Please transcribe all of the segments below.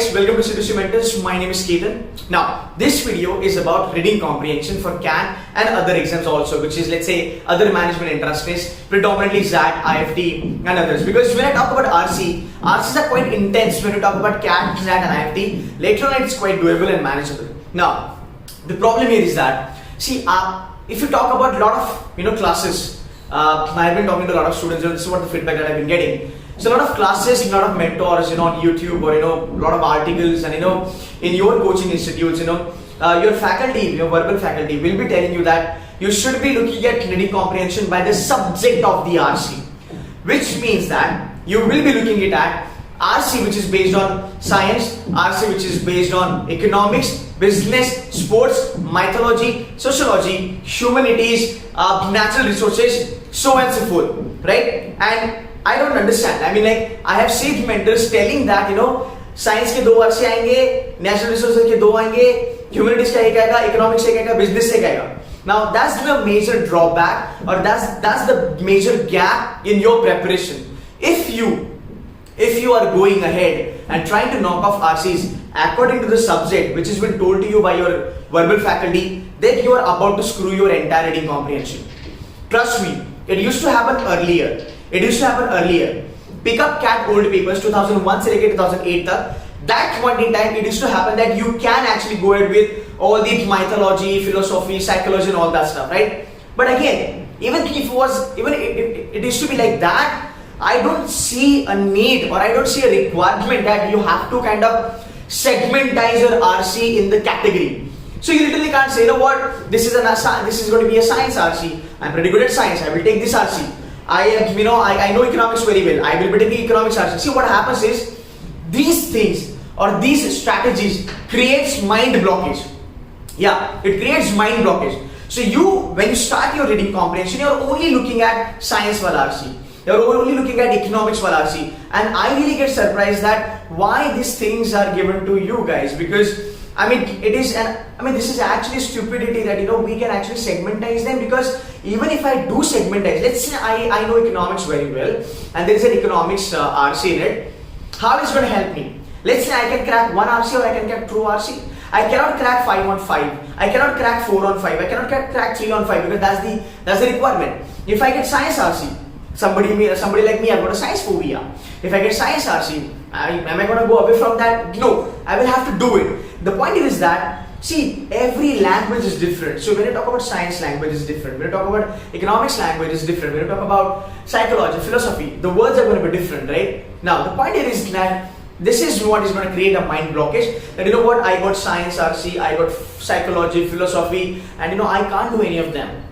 guys, welcome to C2C Mentors. My name is Ketan. Now, this video is about reading comprehension for CAN and other exams also, which is, let's say, other management interest tests, predominantly ZAT, IFT and others. Because when I talk about RCs are quite intense when you talk about CAN, ZAT and IFT. Later on, it's quite doable and manageable. Now, the problem here is that, see, if you talk about a lot of, classes, I've been talking to a lot of students, this is what the feedback that I've been getting. So a lot of classes, a lot of mentors, on YouTube or, a lot of articles and, in your coaching institutes, your faculty, your verbal faculty will be telling you that you should be looking at reading comprehension by the subject of the RC, which means that you will be looking at RC, which is based on science, RC, which is based on economics, business, sports, mythology, sociology, humanities, natural resources, so on and so forth, right? And I don't understand. I mean, like, I have seen mentors telling that, science के 2 RC आएंगे, natural resources के 2 आएंगे, humanities का 1 आएगा, economics का 1 आएगा, business का 1 आएगा. Now, that's the major drawback, or that's the major gap in your preparation. If you are going ahead and trying to knock off RCs according to the subject which has been told to you by your verbal faculty, then you are about to screw your entire reading comprehension. Trust me, it used to happen earlier. Pick up CAT old papers 2001 से लेकर 2008 तक. That point in time, it used to happen that you can actually go ahead with all the mythology, philosophy, psychology, and all that stuff, right? But again, even if it used to be like that, I don't see a need or I don't see a requirement that you have to kind of segmentize your RC in the category. So you literally can't say, this is going to be a science RC. I'm pretty good at science. I will take this RC. I know economics very well. I will be taking economics RC. See, what happens is these things or these strategies creates mind blockage. Yeah, it creates mind blockage. So when you start your reading comprehension, you're only looking at science wal RC. You're only looking at economics wal RC. And I really get surprised that why these things are given to you guys, because this is actually stupidity that we can actually segmentize them. Because even if I do segmentize, let's say I know economics very well and there is an economics RC in it, how is it going to help me? Let's say I can crack 1 RC or I can crack 2 RC. I cannot crack 5 on 5. I cannot crack 4 on 5. I cannot crack 3 on 5 because that's the requirement. If I get science RC, somebody like me, I've got a science phobia. If I get science RC, am I going to go away from that? No, I will have to do it. The point is that, see, every language is different. So when you talk about science, language is different. When you talk about economics, language is different. When you talk about psychology, philosophy, the words are going to be different, right? Now, the point here is that this is what is going to create a mind blockage. That I got science RC, I got psychology, philosophy, and I can't do any of them.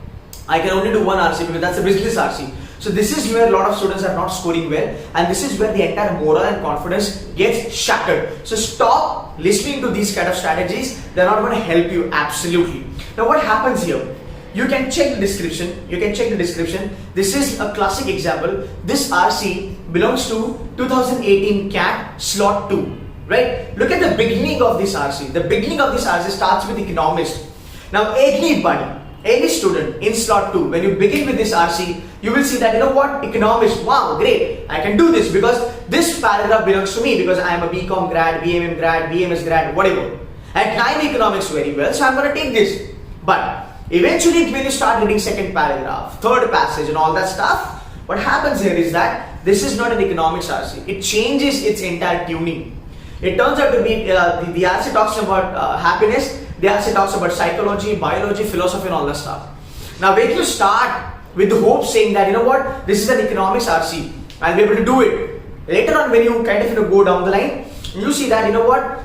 I can only do 1 RC because that's a business RC. So this is where a lot of students are not scoring well, and this is where the entire morale and confidence gets shattered. So stop listening to these kind of strategies. They're not going to help you absolutely. Now what happens here? You can check the description. This is a classic example. This RC belongs to 2018 CAT slot 2, right? Look at the beginning of this RC. The beginning of this RC starts with economist. Now any student in slot 2, when you begin with this RC, you will see that, economics, wow, great, I can do this because this paragraph belongs to me because I am a BCom grad, BMM grad, BMS grad, whatever. And I know economics very well, so I'm going to take this. But eventually, when you start reading second paragraph, third passage and all that stuff, what happens here is that this is not an economics RC. It changes its entire tuning. It turns out to be, the RC talks about happiness, the RC talks about psychology, biology, philosophy and all that stuff. Now when you start with the hope saying that, this is an economics RC, I'll be able to do it. Later on when you kind of go down the line, you see that,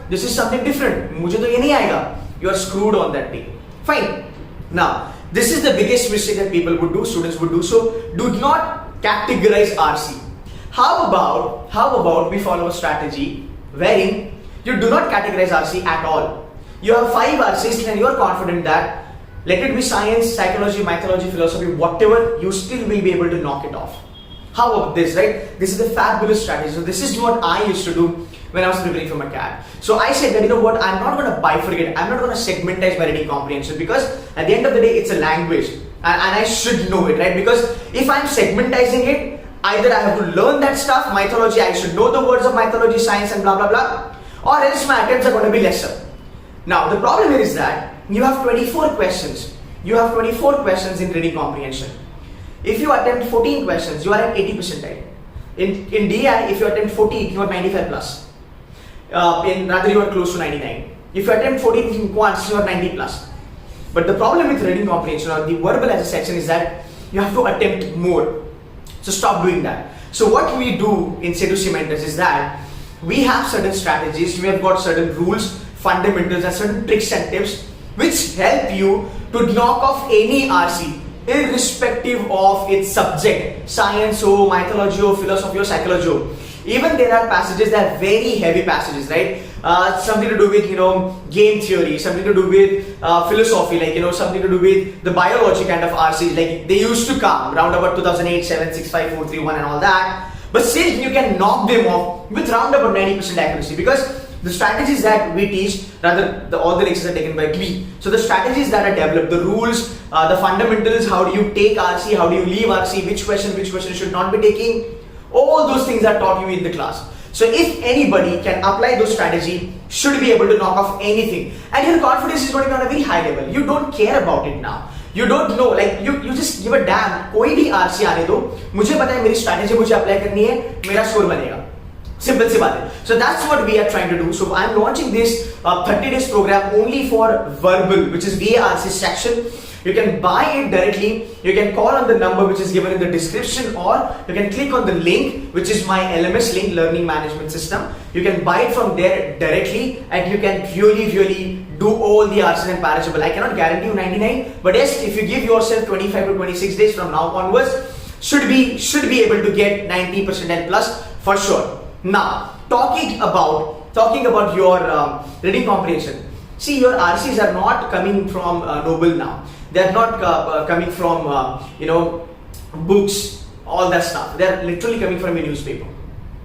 this is something different. Mujhe to ye nahi aayega. You are screwed on that day. Fine. Now, this is the biggest mistake that people would do, students would do. So do not categorize RC. How about we follow a strategy wherein you do not categorize RC at all. You have 5 RCs and you are confident that, let it be science, psychology, mythology, philosophy, whatever, you still will be able to knock it off. How about this, right? This is a fabulous strategy. So this is what I used to do when I was preparing for my CAT. So I said that, I'm not going to bifurcate, I'm not going to segmentize my reading comprehension because at the end of the day, it's a language and I should know it, right? Because if I'm segmentizing it, either I have to learn that stuff, mythology, I should know the words of mythology, science and blah, blah, blah. or else my attempts are going to be lesser. Now the problem here is that you have 24 questions. You have 24 questions in reading comprehension. If you attempt 14 questions, you are at 80 percentile. In DI, if you attempt 14, you are 95 plus. Rather you are close to 99. If you attempt 14 in quants, you are 90 plus. But the problem with reading comprehension or the verbal as a section is that you have to attempt more. So stop doing that. So what we do in Seduce Mentors is that we have certain strategies, we have got certain rules, fundamentals and certain tricks and tips which help you to knock off any RC irrespective of its subject, science or mythology or philosophy or psychology. Even there are passages that are very heavy passages, right? Something to do with, game theory, something to do with philosophy, like, something to do with the biology kind of RCs, like they used to come around about 2008, 7, 6, 5, 4, 3, 1 and all that. But still you can knock them off with round about 90% accuracy, because the strategies that we teach, rather all the lectures are taken by me. So the strategies that are developed, the rules, the fundamentals, how do you take RC, how do you leave RC, which question should not be taking, all those things are taught you in the class. So if anybody can apply those strategy, should be able to knock off anything. And your confidence is going to be on a very high level. You don't care about it now. You don't know, like you just give a damn. कोई भी RC आने दो, मुझे पता है मेरी strategy मुझे apply करनी है, मेरा score बनेगा. Simple सी बात है. So that's what we are trying to do. So I'm launching this 30 days program only for verbal, which is VARC section. You can buy it directly. You can call on the number which is given in the description, or you can click on the link which is my LMS link, Learning Management System. You can buy it from there directly, and you can really do all the RCs and parachables. I cannot guarantee you 99, but yes, if you give yourself 25 to 26 days from now onwards, should be able to get 90% plus for sure. Now, talking about your reading comprehension. See, your RCs are not coming from Noble now. They are not coming from books, all that stuff. They are literally coming from a newspaper,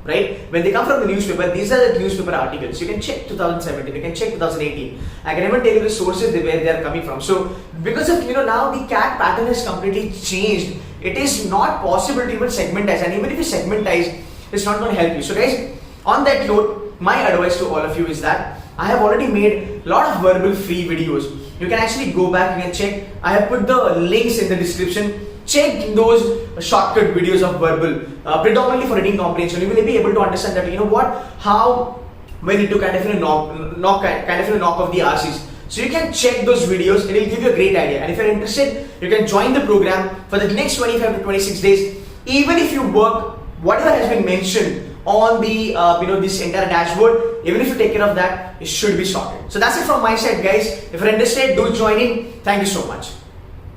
right? When they come from the newspaper, these are the newspaper articles. You can check 2017, you can check 2018. I can even tell you the sources where they are coming from. So because of now the CAT pattern has completely changed. It is not possible to even segmentize, and even if you segmentize, it's not going to help you. So guys, on that note, my advice to all of you is that I have already made a lot of verbal free videos. You can actually go back, you can check. I have put the links in the description. Check those shortcut videos of verbal, predominantly for reading comprehension. You will be able to understand that how we need to kind of knock off the RCs. So you can check those videos, and it will give you a great idea. And if you're interested, you can join the program for the next 25 to 26 days. Even if you work whatever has been mentioned on the this entire dashboard, even if you take care of that, it should be sorted. So that's it from my side, guys. If you're interested, do join in. Thank you so much.